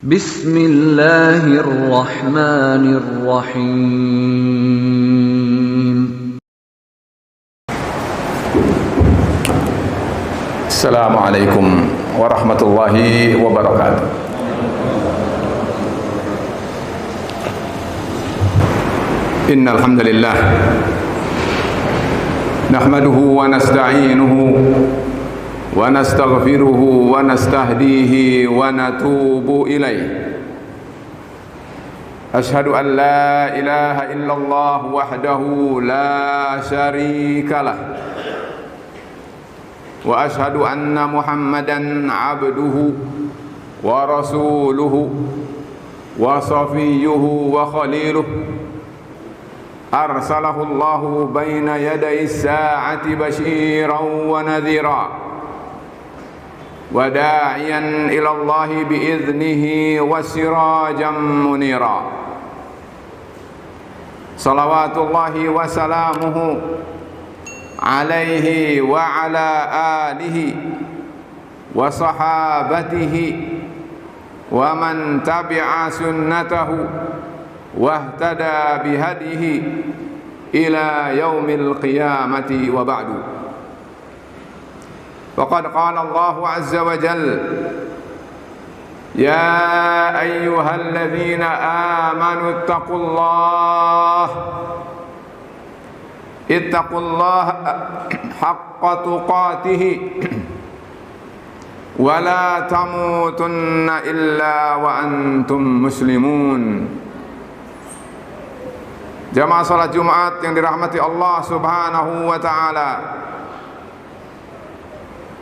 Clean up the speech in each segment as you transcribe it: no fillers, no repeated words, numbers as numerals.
Bismillahirrahmanirrahim. Assalamualaikum warahmatullahi wabarakatuh. Innal hamdalillah nahmaduhu wa nasta'inuhu wa nastaghfiruhu wa nastahdihi wa natubu ilaih. Ashhadu an la ilaha illallah wahdahu la syarikalah wa ashhadu anna Muhammadan abduhu wa rasuluhu wa safiyyuhu wa khaliluhu arsalahu Allahu baina yaday as-sa'ati basyiran wa nadhira wa da'iyan ila Allahi bi'idhnihi wa sirajan munira. Salawatullahi wa salamuhu alaihi wa ala alihi wa sahabatihi wa man tabi'a sunnatahu wa ihtada bihadihi ila yaumil qiyamati wa ba'du. Faqad qala Allahu azza wa jalla ya ayyuhalladzina amanu ittaqullaha haqqa tuqatih wa la tamutunna illa wa antum muslimun. Jamaah salat Jumat yang dirahmati Allah Subhanahu wa taala,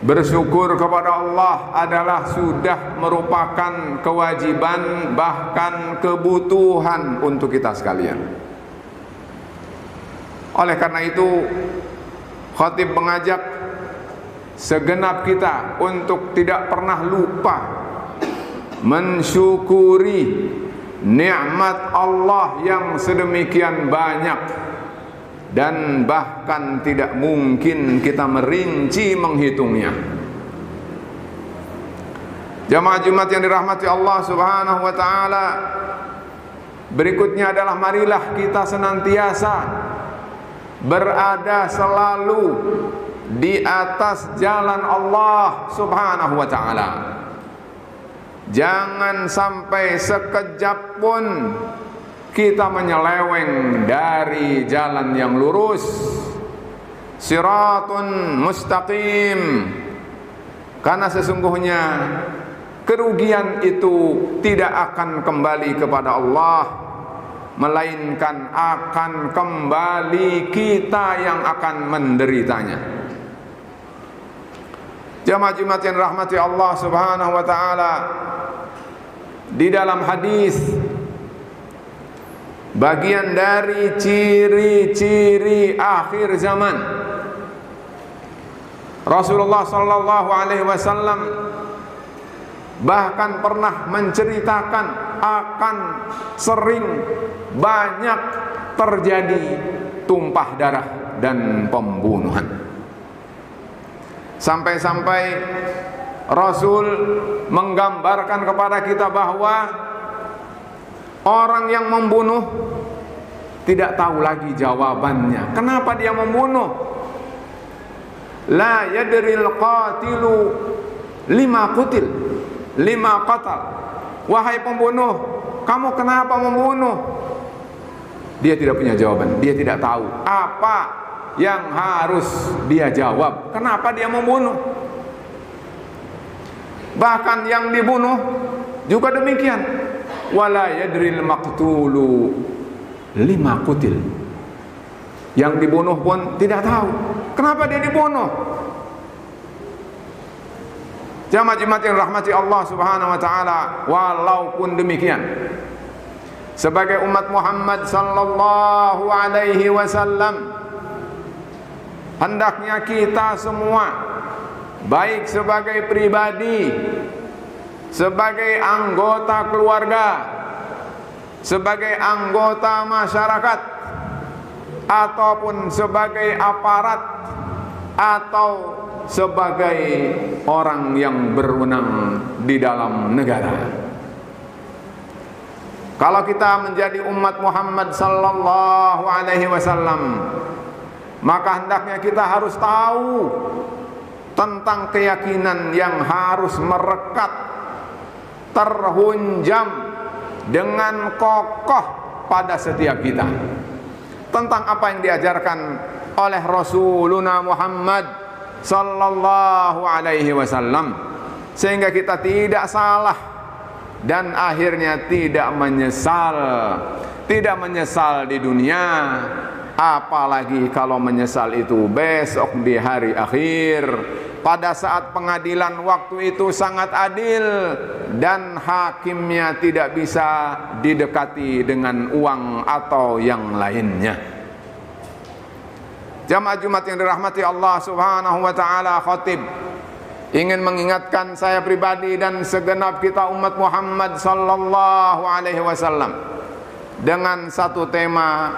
bersyukur kepada Allah adalah sudah merupakan kewajiban, bahkan kebutuhan untuk kita sekalian. Oleh karena itu, khatib mengajak segenap kita untuk tidak pernah lupa mensyukuri nikmat Allah yang sedemikian banyak, dan bahkan tidak mungkin kita merinci menghitungnya. Jamaah Jumat yang dirahmati Allah Subhanahu wa taala, berikutnya adalah marilah kita senantiasa berada selalu di atas jalan Allah Subhanahu wa taala. Jangan sampai sekejap pun kita menyeleweng dari jalan yang lurus, siratun mustaqim. Karena sesungguhnya kerugian itu tidak akan kembali kepada Allah, melainkan akan kembali kita yang akan menderitanya. Jamaah Jumat yang rahmati Allah Subhanahu wa taala, di dalam hadis bagian dari ciri-ciri akhir zaman, Rasulullah sallallahu alaihi wasallam bahkan pernah menceritakan akan sering banyak terjadi tumpah darah dan pembunuhan. Sampai-sampai Rasul menggambarkan kepada kita bahwa orang yang membunuh tidak tahu lagi jawabannya. Kenapa dia membunuh? La yadril qatilu lima qutil, lima qatal. Wahai pembunuh, kamu kenapa membunuh? Dia tidak punya jawaban. Dia tidak tahu apa yang harus dia jawab. Kenapa dia membunuh? Bahkan yang dibunuh juga demikian. Wala yadril maqtulu lima qutil. Yang dibunuh pun tidak tahu kenapa dia dibunuh. Jamaah Jumat yang rahmati Allah Subhanahu wa taala, walaupun demikian, sebagai umat Muhammad sallallahu alaihi wasallam, hendaknya kita semua, baik sebagai pribadi, sebagai anggota keluarga, sebagai anggota masyarakat, ataupun sebagai aparat, atau sebagai orang yang berwenang di dalam negara, Kalau kita menjadi umat Muhammad sallallahu alaihi wasallam, maka hendaknya kita harus tahu tentang keyakinan yang harus merekat, terhunjam dengan kokoh pada setiap kita, tentang apa yang diajarkan oleh Rasuluna Muhammad sallallahu alaihi wasallam, sehingga kita tidak salah dan akhirnya tidak menyesal di dunia, apalagi kalau menyesal itu besok di hari akhir, pada saat pengadilan waktu itu sangat adil dan hakimnya tidak bisa didekati dengan uang atau yang lainnya. Jamaah Jumat yang dirahmati Allah Subhanahu wa taala, khatib ingin mengingatkan saya pribadi dan segenap kita umat Muhammad sallallahu alaihi wasallam dengan satu tema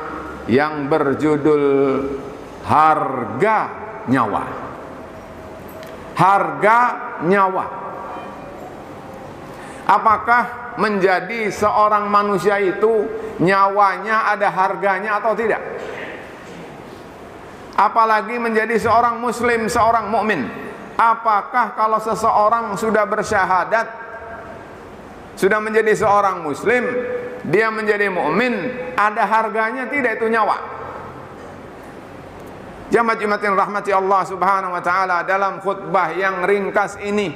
yang berjudul harga nyawa. Harga nyawa. Apakah menjadi seorang manusia itu nyawanya ada harganya atau tidak? Apalagi menjadi seorang muslim, seorang mukmin. Apakah kalau seseorang sudah bersyahadat, sudah menjadi seorang muslim, dia menjadi mukmin, ada harganya tidak itu nyawa? Jamaah Jumat yang rahmati Allah Subhanahu wa taala, dalam khutbah yang ringkas ini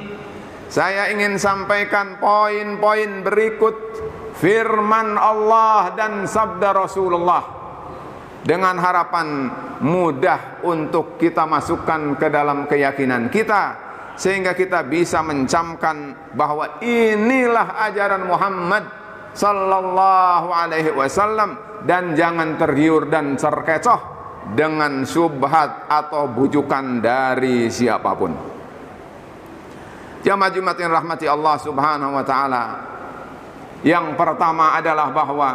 saya ingin sampaikan poin-poin berikut firman Allah dan sabda Rasulullah, dengan harapan mudah untuk kita masukkan ke dalam keyakinan kita, sehingga kita bisa mencamkan bahwa inilah ajaran Muhammad sallallahu alaihi wasallam, dan jangan tergiur dan terkecoh dengan syubhat atau bujukan dari siapapun. Jamaah Jumat yang rahmati Allah Subhanahu wa taala, yang pertama adalah bahwa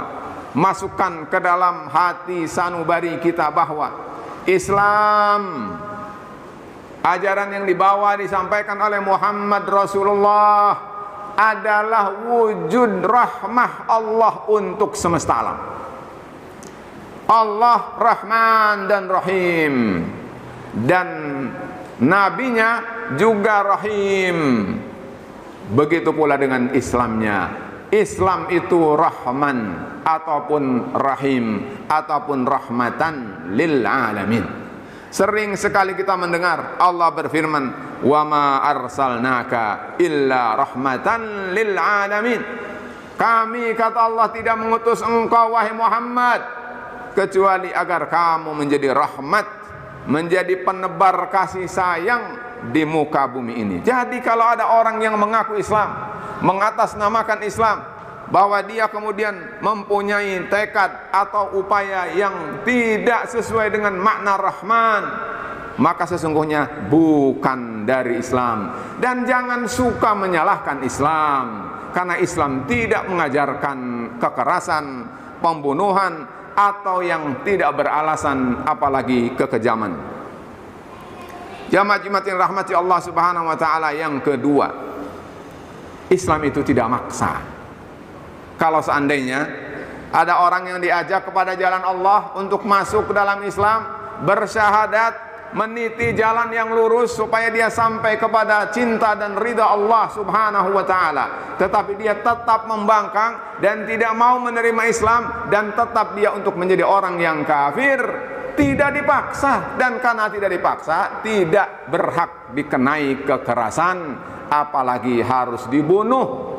masukkan ke dalam hati sanubari kita bahwa Islam, ajaran yang dibawa disampaikan oleh Muhammad Rasulullah, adalah wujud rahmah Allah untuk semesta alam. Allah Rahman dan Rahim, dan nabinya juga Rahim. Begitu pula dengan Islamnya. Islam itu Rahman ataupun Rahim ataupun rahmatan lil alamin. Sering sekali kita mendengar Allah berfirman, "Wa ma arsalnaka illa rahmatan lil alamin." Kami, kata Allah, tidak mengutus engkau wahai Muhammad kecuali agar kamu menjadi rahmat, menjadi penebar kasih sayang di muka bumi ini. Jadi kalau ada orang yang mengaku Islam, mengatasnamakan Islam, bahwa dia kemudian mempunyai tekad atau upaya yang tidak sesuai dengan makna Rahman, maka sesungguhnya bukan dari Islam. Dan jangan suka menyalahkan Islam, karena Islam tidak mengajarkan kekerasan, pembunuhan, atau yang tidak beralasan, apalagi kekejaman. Jamaah Jumat yang rahmati Allah Subhanahu wa taala, yang kedua, Islam itu tidak maksa. Kalau seandainya ada orang yang diajak kepada jalan Allah untuk masuk ke dalam Islam, bersyahadat, meniti jalan yang lurus supaya dia sampai kepada cinta dan ridha Allah Subhanahu wa taala, tetapi dia tetap membangkang dan tidak mau menerima Islam, dan tetap dia untuk menjadi orang yang kafir, tidak dipaksa. Dan karena tidak dipaksa, tidak berhak dikenai kekerasan, apalagi harus dibunuh.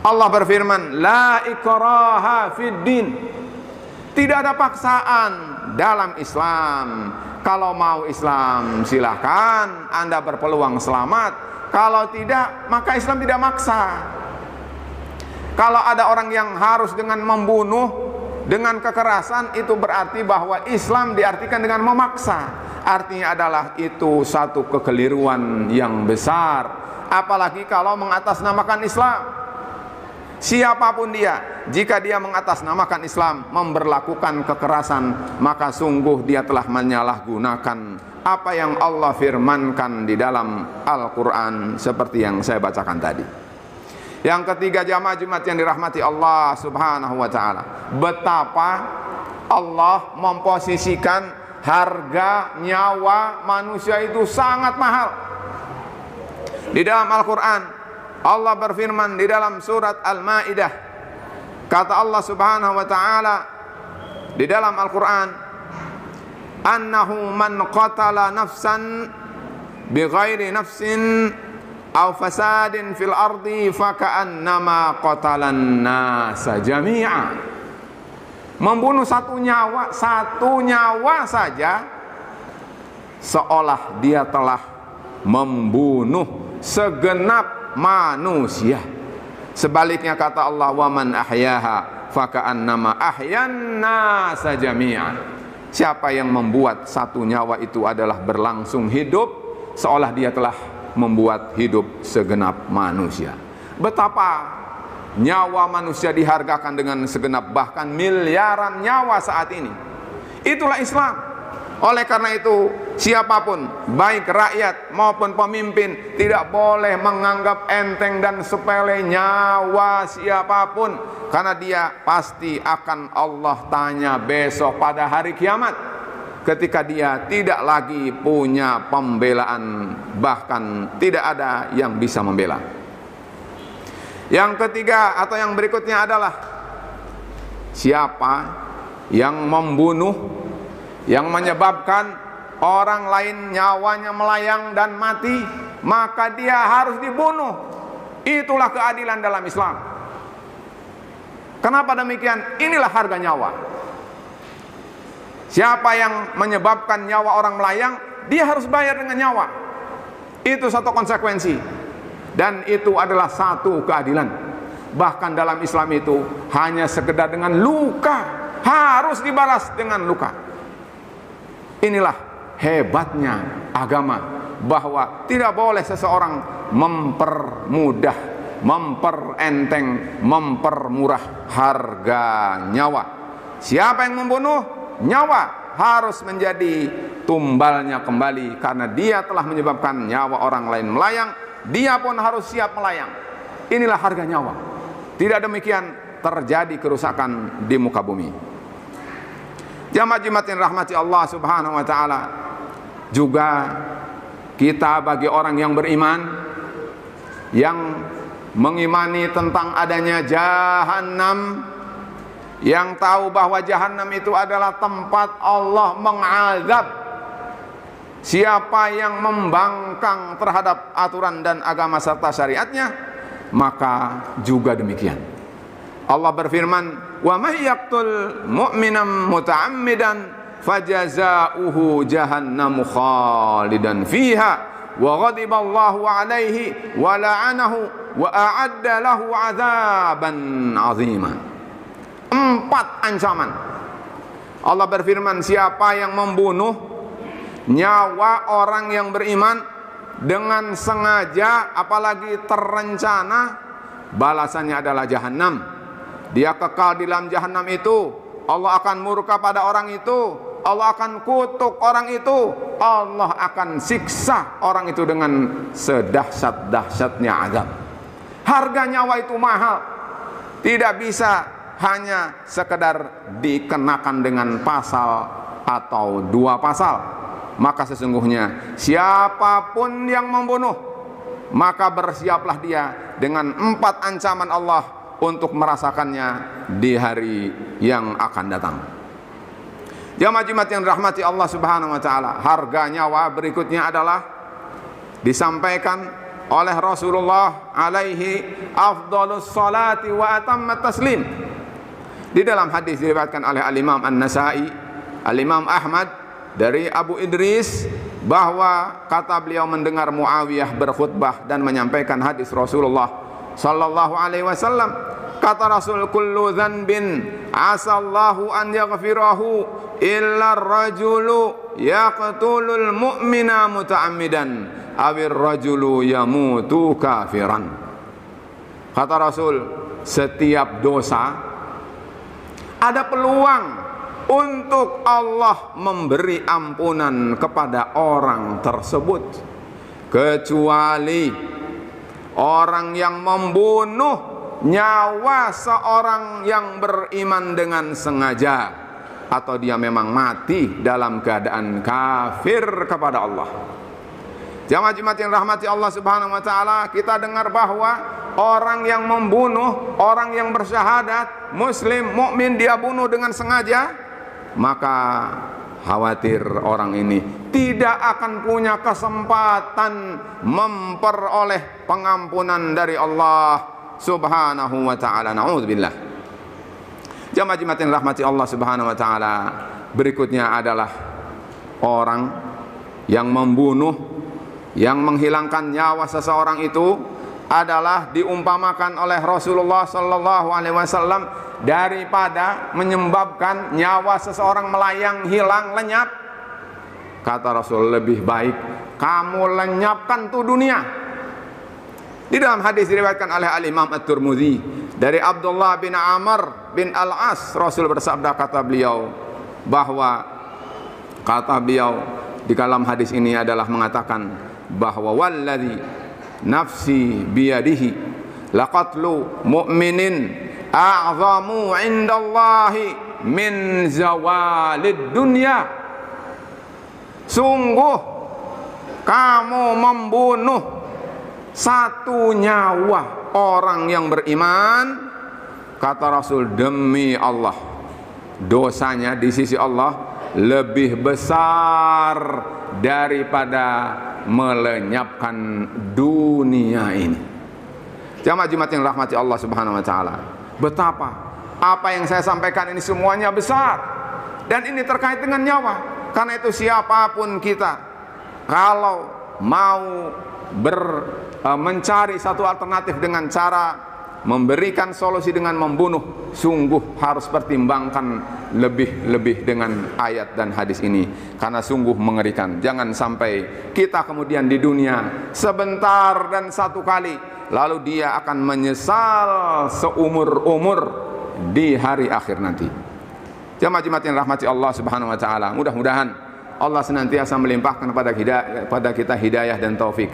Allah berfirman, la ikraha fid din. Tidak ada paksaan dalam Islam. Kalau mau Islam silahkan, Anda berpeluang selamat. Kalau tidak, maka Islam tidak maksa. Kalau ada orang yang harus dengan membunuh, dengan kekerasan, itu berarti bahwa Islam diartikan dengan memaksa. Artinya adalah itu satu kekeliruan yang besar. Apalagi kalau mengatasnamakan Islam. Siapapun dia, jika dia mengatasnamakan Islam, memberlakukan kekerasan, maka sungguh dia telah menyalahgunakan apa yang Allah firmankan di dalam Al-Quran, seperti yang saya bacakan tadi. Yang ketiga, jamaah Jumat yang dirahmati Allah Subhanahu wa taala, betapa Allah memposisikan harga nyawa manusia itu sangat mahal. Di dalam Al-Qur'an Allah berfirman di dalam surat Al-Maidah, kata Allah Subhanahu wa taala di dalam Al-Qur'an, annahu man qatala nafsan bighairi nafsin aw fasadin fil ardi faka'annama qatalan nasa jami'a. Membunuh satu nyawa saja seolah dia telah membunuh segenap manusia. Sebaliknya kata Allah, wa man ahyaha faka'annama ahyan nasa jami'a. Siapa yang membuat satu nyawa itu adalah berlangsung hidup, seolah dia telah membuat hidup segenap manusia. Betapa nyawa manusia dihargakan dengan segenap, bahkan miliaran nyawa saat ini. Itulah Islam. Oleh karena itu, siapapun, baik rakyat maupun pemimpin, tidak boleh menganggap enteng dan sepele nyawa siapapun, karena dia pasti akan Allah tanya besok pada hari kiamat, ketika dia tidak lagi punya pembelaan, bahkan tidak ada yang bisa membela. Yang ketiga atau yang berikutnya adalah siapa yang membunuh, yang menyebabkan orang lain nyawanya melayang dan mati, maka dia harus dibunuh. Itulah keadilan dalam Islam. Kenapa demikian? Inilah harga nyawa. Siapa yang menyebabkan nyawa orang melayang, dia harus bayar dengan nyawa. Itu satu konsekuensi, dan itu adalah satu keadilan. Bahkan dalam Islam itu hanya sekedar dengan luka harus dibalas dengan luka. Inilah hebatnya agama, bahwa tidak boleh seseorang mempermudah, memperenteng, mempermurah harga nyawa. Siapa yang membunuh, nyawa harus menjadi tumbalnya kembali, karena dia telah menyebabkan nyawa orang lain melayang, dia pun harus siap melayang. Inilah harga nyawa. Tidak demikian terjadi kerusakan di muka bumi. Jamaah Jumat yang rahmati Allah Subhanahu wa taala, juga kita bagi orang yang beriman, yang mengimani tentang adanya jahanam, yang tahu bahwa jahanam itu adalah tempat Allah mengazab siapa yang membangkang terhadap aturan dan agama serta syariatnya, maka juga demikian. Allah berfirman, wa may yaqtul mu'minan muta'ammidan fajaza'uhu jahannamu khalidan fiha wa ghadiballahu alaihi wa la'anahu wa a'adda lahu 'adzaban 'azima. 4 ancaman. Allah berfirman, siapa yang membunuh nyawa orang yang beriman dengan sengaja, apalagi terencana, balasannya adalah jahanam. Dia kekal di dalam jahanam itu. Allah akan murka pada orang itu. Allah akan kutuk orang itu. Allah akan siksa orang itu dengan sedahsyat-dahsyatnya azab. Harga nyawa itu mahal. Tidak bisa hanya sekedar dikenakan dengan pasal atau 2 pasal. Maka sesungguhnya siapapun yang membunuh, maka bersiaplah dia dengan 4 ancaman Allah untuk merasakannya di hari yang akan datang. Jamaah Jumat yang dirahmati Allah Subhanahu wa taala, harga nyawa berikutnya adalah disampaikan oleh Rasulullah alaihi afdhalus salati wa atammat taslim. Di dalam hadis diriwayatkan oleh Al-Imam An-Nasa'i, Al-Imam Ahmad dari Abu Idris, bahwa kata beliau mendengar Muawiyah berkhutbah dan menyampaikan hadis Rasulullah sallallahu alaihi wasallam. Kata Rasul, kullu dzanbin asallahu an yaghfirahu illa ar-rajulu yaqtulul mu'mina muta'ammidan awir rajulu yamutu kafiran. Kata Rasul, setiap dosa ada peluang untuk Allah memberi ampunan kepada orang tersebut, kecuali orang yang membunuh nyawa seorang yang beriman dengan sengaja, atau dia memang mati dalam keadaan kafir kepada Allah. Jamaah Jumat yang rahmati Allah Subhanahu wa taala, kita dengar bahwa orang yang membunuh, orang yang bersyahadat, muslim, mukmin, dia bunuh dengan sengaja, maka khawatir orang ini tidak akan punya kesempatan memperoleh pengampunan dari Allah Subhanahu wa taala. Nauzubillah. Jamaah Jumat yang rahmati Allah Subhanahu wa taala, berikutnya adalah orang yang membunuh, yang menghilangkan nyawa seseorang itu adalah diumpamakan oleh Rasulullah sallallahu alaihi wasallam daripada menyebabkan nyawa seseorang melayang, hilang, lenyap. Kata Rasul, lebih baik kamu lenyapkan tuh dunia. Di dalam hadis diriwayatkan oleh Al-Imam At-Tirmidzi dari Abdullah bin Amr bin Al-As, Rasul bersabda, kata beliau di dalam hadis ini adalah mengatakan bahwa walladzi nafsi biyadihi laqatlu mu'minin a'zamu 'indallahi min zawalid dunya. Sungguh kamu membunuh satu nyawa orang yang beriman, kata Rasul, demi Allah dosanya di sisi Allah lebih besar daripada melenyapkan dunia ini. Jamaah Jumat yang rahmati Allah Subhanahu wa taala, betapa apa yang saya sampaikan ini semuanya besar, dan ini terkait dengan nyawa. Karena itu siapapun kita, kalau mau mencari satu alternatif dengan cara memberikan solusi dengan membunuh, sungguh harus pertimbangkan lebih-lebih dengan ayat dan hadis ini, karena sungguh mengerikan. Jangan sampai kita kemudian di dunia sebentar dan satu kali, lalu dia akan menyesal seumur-umur di hari akhir nanti. Jamaah Jumat yang rahmati Allah Subhanahu wa taala, mudah-mudahan Allah senantiasa melimpahkan pada kita hidayah dan taufik.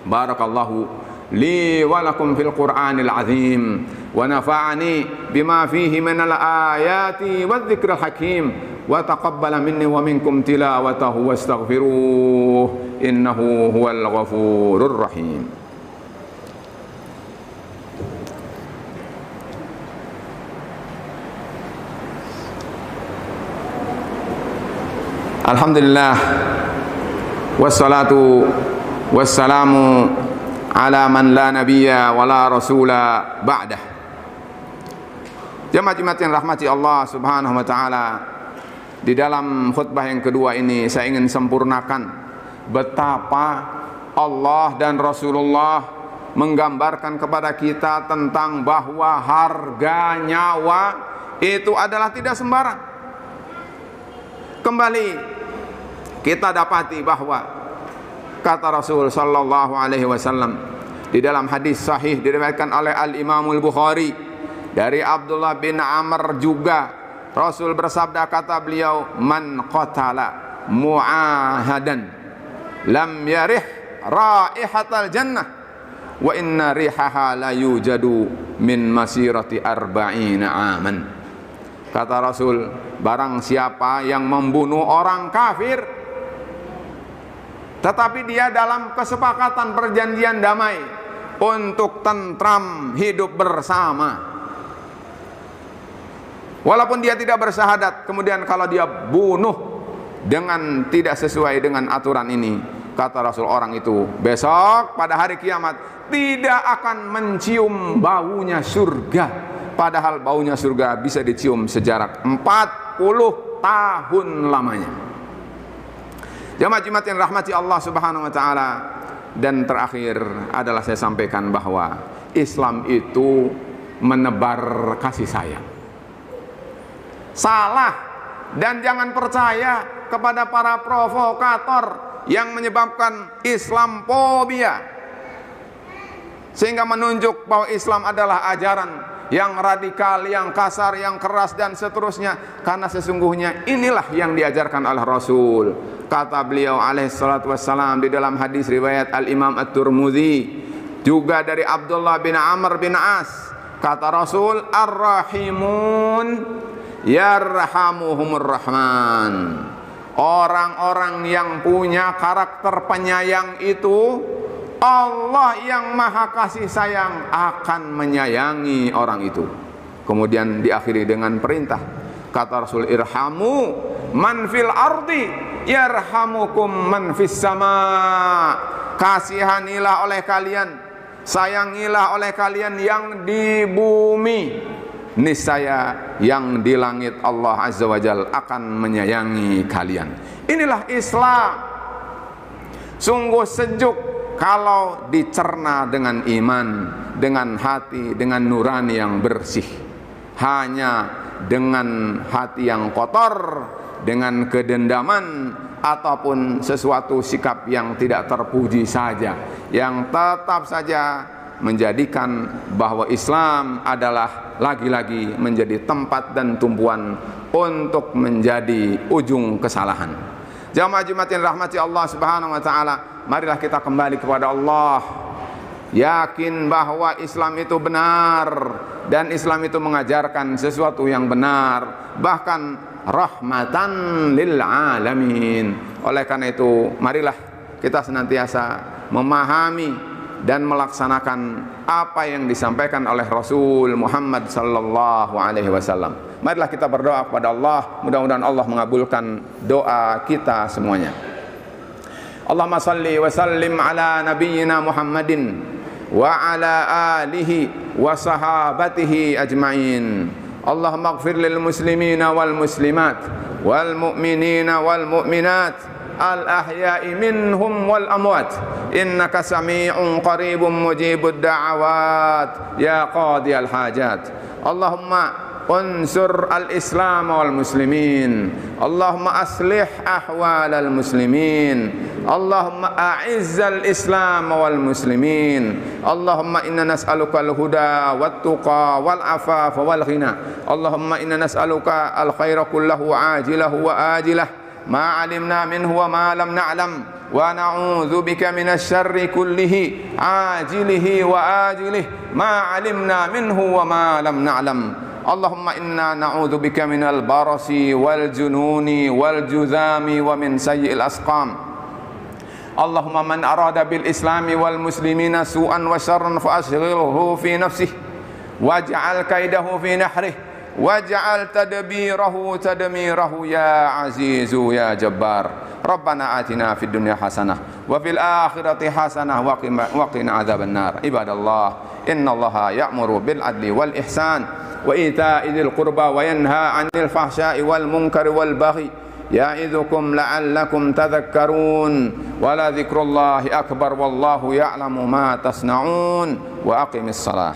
Barakallahu li wa lakum fil Qur'anil azim wa nafa'ani bima fihi minal ayati wadh-dhikril hakim wa taqabbala minni wa minkum tilawatahu wastaghfiruh innahu huwal ghafurur rahim. Alhamdulillah wassalatu wassalamu ala man la nabiyya wa la rasula ba'dah. Jamaah Jumat yang rahmati Allah Subhanahu wa taala, di dalam khutbah yang kedua ini saya ingin sempurnakan betapa Allah dan Rasulullah menggambarkan kepada kita tentang bahwa harga nyawa itu adalah tidak sembarang. Kembali kita dapati bahwa kata Rasul sallallahu alaihi wasallam di dalam hadis sahih diriwayatkan oleh Al-Imam Al-Bukhari dari Abdullah bin Amr juga, Rasul bersabda, kata beliau, man qatala mu'ahadan lam yarih raihatal jannah wa inna rihaha la yujadu min masirati arba'ina aman. Kata Rasul, barang siapa yang membunuh orang kafir tetapi dia dalam kesepakatan perjanjian damai untuk tentram hidup bersama, walaupun dia tidak bersyahadat, kemudian kalau dia bunuh dengan tidak sesuai dengan aturan ini, kata Rasul, orang itu besok pada hari kiamat tidak akan mencium baunya surga, padahal baunya surga bisa dicium sejarak 40 tahun lamanya. Jamaah Jumat yang rahmati Allah Subhanahu wa taala, dan terakhir adalah saya sampaikan bahwa Islam itu menebar kasih sayang. Salah, dan jangan percaya kepada para provokator yang menyebabkan Islamophobia, sehingga menunjuk bahwa Islam adalah ajaran yang radikal, yang kasar, yang keras, dan seterusnya. Karena sesungguhnya inilah yang diajarkan oleh Rasul. Kata beliau alaihi salatu wassalam di dalam hadis riwayat Al-Imam At-Tirmidzi, Juga dari Abdullah bin Amr bin As, kata Rasul, ar-rahimun yarhamuhumur rahman. Orang-orang yang punya karakter penyayang itu, Allah yang maha kasih sayang akan menyayangi orang itu. Kemudian diakhiri dengan perintah, kata Rasul, irhamu man fil ardi yarhamukum man fis sama. Kasihanilah oleh kalian, sayangilah oleh kalian yang di bumi, niscaya yang di langit Allah Azza wa Jalla akan menyayangi kalian. Inilah Islam. Sungguh sejuk kalau dicerna dengan iman, dengan hati, dengan nurani yang bersih. Hanya dengan hati yang kotor, dengan kedendaman ataupun sesuatu sikap yang tidak terpuji saja, yang tetap saja menjadikan bahwa Islam adalah lagi-lagi menjadi tempat dan tumpuan untuk menjadi ujung kesalahan. Jamaah Jumat yang rahmati Allah Subhanahu wa taala, marilah kita kembali kepada Allah, yakin bahwa Islam itu benar dan Islam itu mengajarkan sesuatu yang benar, bahkan rahmatan lil alamin. Oleh karena itu, marilah kita senantiasa memahami dan melaksanakan apa yang disampaikan oleh Rasul Muhammad sallallahu alaihi wasallam. Marilah kita berdoa kepada Allah, mudah-mudahan Allah mengabulkan doa kita semuanya. Allahumma salli wa sallim ala nabiyyina Muhammadin wa ala alihi wa sahabatihi ajma'in. Allahumma ighfir lil muslimina wal muslimat wal mu'minina wal mu'minat al ahya'i minhum wal amwat, innaka sami'un qaribun mujibud da'awat ya qadiyal hajat. Allahumma unsur al-islam wal muslimin, Allahumma aslih ahwal al-muslimin, Allahumma a'izzal islam wal muslimin, Allahumma inna nas'aluka al-huda wat tuqa wal afafa wal ghina, Allahumma inna nas'aluka al-khaira kullahu ajilahu wa ajilah ma 'alimna minhu wa ma lam na'lam, wa na'udzu bika minasy syarri kullihi ajilihi wa ajilihi ma 'alimna minhu wa ma lam na'lam. Allahumma inna na'udzu bika minal barasi wal jununi wal juzami wa min sayyi'il asqam. Allahumma man arada bil islami wal muslimina su'an wa syarran fa ashghilhu fi nafsihi waj'al kaidahu fi nahrihi waj'al tadbirahu tadmirahu ya azizu ya jabbar. Rabbana atina fid dunya hasanah wa fil akhirati hasanah wa qina adzaban nar. Ibadallah, innallaha ya'muru bil adli wal ihsan wa ita'i dzil qurba wa yanha 'anil fahsya'i wal munkari wal baghi ya'idzukum la'allakum tadhakkarun. Wa la dzikrullahi akbar wallahu ya'lamu ma tasna'un. Wa aqimis shalah.